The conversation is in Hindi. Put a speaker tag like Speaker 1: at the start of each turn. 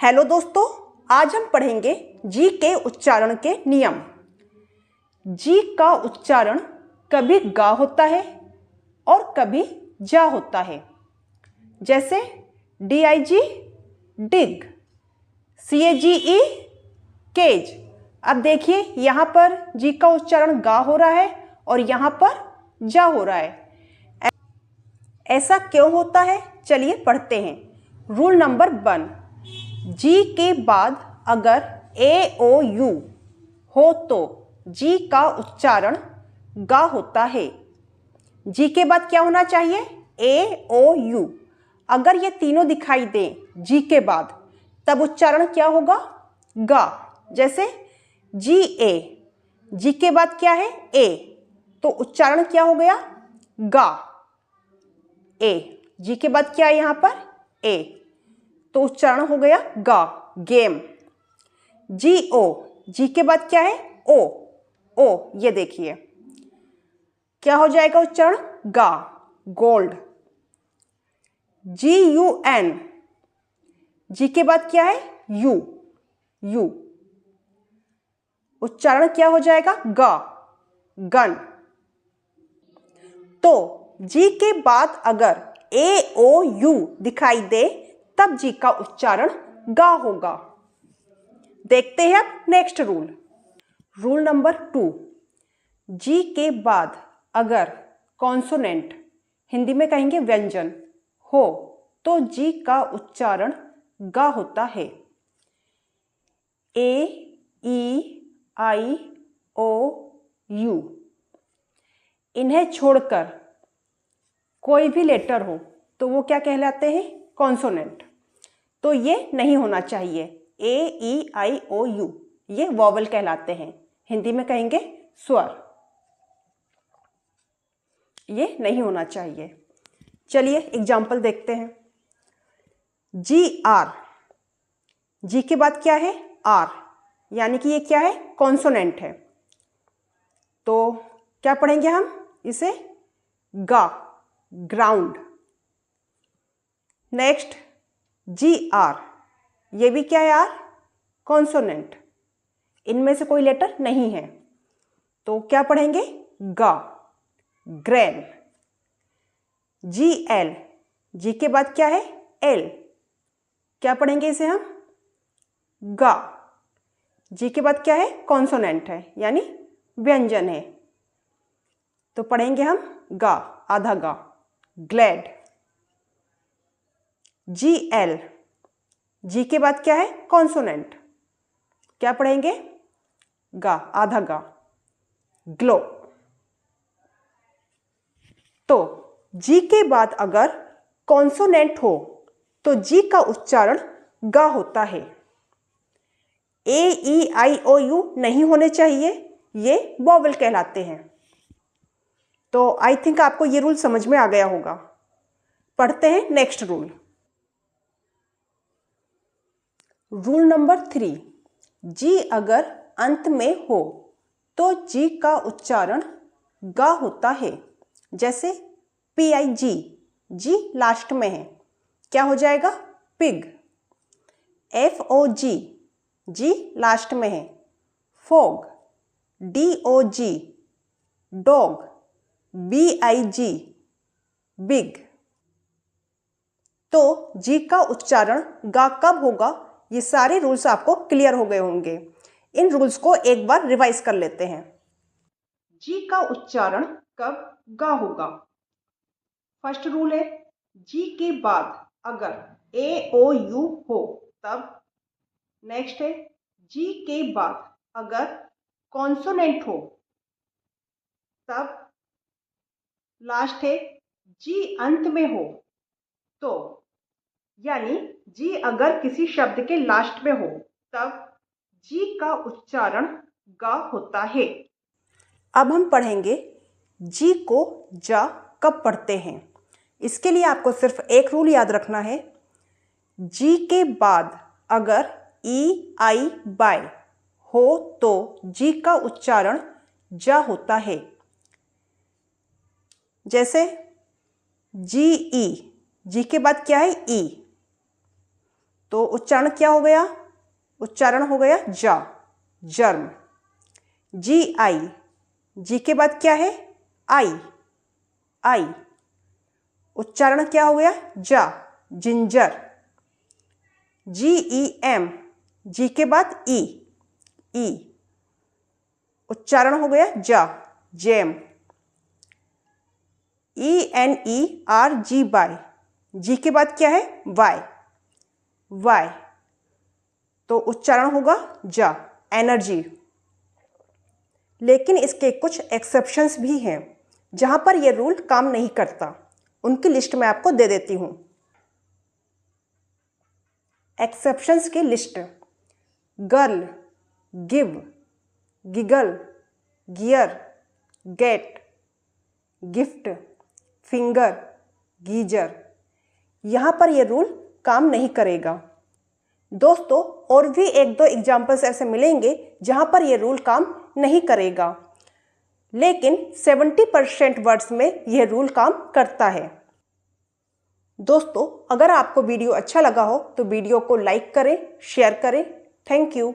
Speaker 1: हेलो दोस्तों, आज हम पढ़ेंगे जी के उच्चारण के नियम। जी का उच्चारण कभी गा होता है और कभी जा होता है। जैसे DIG डिग, CAGE केज। अब देखिए यहाँ पर जी का उच्चारण गा हो रहा है और यहाँ पर जा हो रहा है। ऐसा क्यों होता है, चलिए पढ़ते हैं। रूल नंबर 1, जी के बाद अगर AOU हो तो जी का उच्चारण गा होता है। जी के बाद क्या होना चाहिए? AOU। अगर ये तीनों दिखाई दें जी के बाद, तब उच्चारण क्या होगा? गा। जैसे GA, जी के बाद क्या है? A, तो उच्चारण क्या हो गया? गा। A, जी के बाद क्या है यहाँ पर? A, तो उच्चारण हो गया गा, गेम। GO, जी के बाद क्या है? O, O, ये देखिए क्या हो जाएगा उच्चारण? गा, गोल्ड। GUN, जी के बाद क्या है? U, U, उच्चारण क्या हो जाएगा? गा, गन। तो जी के बाद अगर AOU दिखाई दे तब जी का उच्चारण गा होगा। देखते हैं अब नेक्स्ट रूल। रूल नंबर 2, जी के बाद अगर कॉन्सोनेंट, हिंदी में कहेंगे व्यंजन, हो तो जी का उच्चारण गा होता है। A, E, I, O, U, इन्हें छोड़कर कोई भी लेटर हो तो वो क्या कहलाते हैं? कॉन्सोनेंट। तो ये नहीं होना चाहिए। A, E, I, O, U, ये वॉवल कहलाते हैं, हिंदी में कहेंगे स्वर। ये नहीं होना चाहिए। चलिए एग्जाम्पल देखते हैं। GR, जी के बाद क्या है? R, यानी कि ये क्या है? कॉन्सोनेंट है। तो क्या पढ़ेंगे हम इसे? गा, ग्राउंड। नेक्स्ट GR, ये भी क्या है? R, consonant. इनमें से कोई लेटर नहीं है, तो क्या पढ़ेंगे? गा, ग्रैन। GL, जी के बाद क्या है? L, क्या पढ़ेंगे इसे हम? गा, जी के बाद क्या है? कॉन्सोनेंट है, यानी व्यंजन है, तो पढ़ेंगे हम गा, आधा गा, ग्लैड। GL, जी के बाद क्या है? कॉन्सोनेंट, क्या पढ़ेंगे? गा, आधा गा, ग्लो। तो जी के बाद अगर कॉन्सोनेंट हो तो जी का उच्चारण गा होता है। A, E, I, O, U नहीं होने चाहिए, ये वॉवल कहलाते हैं। तो आई थिंक आपको ये रूल समझ में आ गया होगा। पढ़ते हैं नेक्स्ट रूल। रूल नंबर 3, जी अगर अंत में हो तो जी का उच्चारण गा होता है। जैसे PIG, जी लास्ट में है, क्या हो जाएगा? पिग। FOG, जी लास्ट में है, fog. DOG, dog. BIG, big. तो जी का उच्चारण गा कब होगा, ये सारे रूल्स आपको क्लियर हो गए होंगे। इन रूल्स को एक बार रिवाइज कर लेते हैं। जी का उच्चारण कब गा होगा? फर्स्ट रूल है, जी के बाद अगर AOU हो तब। नेक्स्ट है, जी के बाद अगर कॉन्सोनेंट हो तब। लास्ट है, जी अंत में हो तो, यानी जी अगर किसी शब्द के लास्ट में हो तब जी का उच्चारण गा होता है। अब हम पढ़ेंगे जी को जा कब पढ़ते हैं। इसके लिए आपको सिर्फ एक रूल याद रखना है, जी के बाद अगर EI बाय हो तो जी का उच्चारण जा होता है। जैसे GE, जी के बाद क्या है? E, तो उच्चारण क्या हो गया? उच्चारण हो गया जा, जर्म। जी आई, जी के बाद क्या है? आई, आई। उच्चारण क्या हो गया? जा, जिंजर। जी ई एम, जी के बाद ई, ई। उच्चारण हो गया जा, जैम। E N E R G Y, G के बाद क्या है? Y, Y. तो उच्चारण होगा जा, एनर्जी। लेकिन इसके कुछ एक्सेप्शंस भी हैं जहां पर यह रूल काम नहीं करता। उनकी लिस्ट मैं आपको दे देती हूं। एक्सेप्शंस की list: girl, give, giggle, gear, get, gift, finger, geyser. यहाँ पर यह रूल काम नहीं करेगा। दोस्तों, और भी एक दो एग्जाम्पल्स ऐसे मिलेंगे जहाँ पर यह रूल काम नहीं करेगा, लेकिन 70% वर्ड्स में यह रूल काम करता है। दोस्तों, अगर आपको वीडियो अच्छा लगा हो तो वीडियो को लाइक करें, शेयर करें। Thank you.